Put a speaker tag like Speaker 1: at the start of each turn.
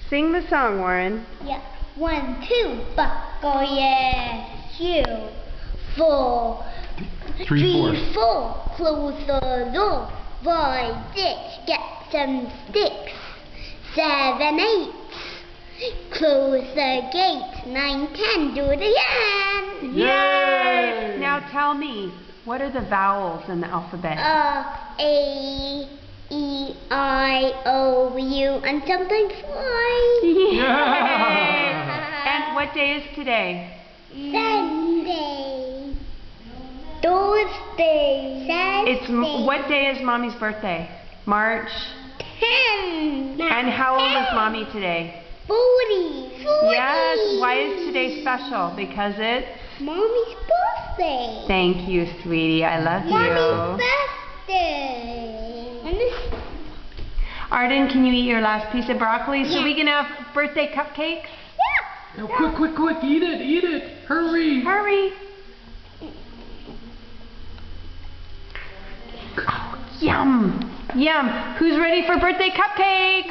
Speaker 1: Sing the song, Warren.
Speaker 2: Yeah. 1, 2, buckle your shoe. 4, 3, 4, close the door. 5, 6, get some sticks. 7, 8, close the gate. 9, 10, do it again.
Speaker 1: Yay! Now tell me, what are the vowels in the alphabet?
Speaker 2: A, E, I, O, U, and something fly.
Speaker 1: And what day is today?
Speaker 2: Sunday. Thursday. Saturday.
Speaker 1: What day is Mommy's birthday? March.
Speaker 2: 10.
Speaker 1: And how old is Mommy today?
Speaker 2: 40.
Speaker 1: Yes. Why is today special? Because it's
Speaker 2: Mommy's birthday.
Speaker 1: Thank you, sweetie. I love
Speaker 2: Mommy's
Speaker 1: you.
Speaker 2: birthday.
Speaker 1: Arden, can you eat your last piece of broccoli so
Speaker 2: Yeah.
Speaker 1: we can have birthday cupcakes?
Speaker 2: Yeah.
Speaker 3: No, quick, eat it, hurry.
Speaker 1: Hurry. Oh, yum. Yum. Who's ready for birthday cupcakes?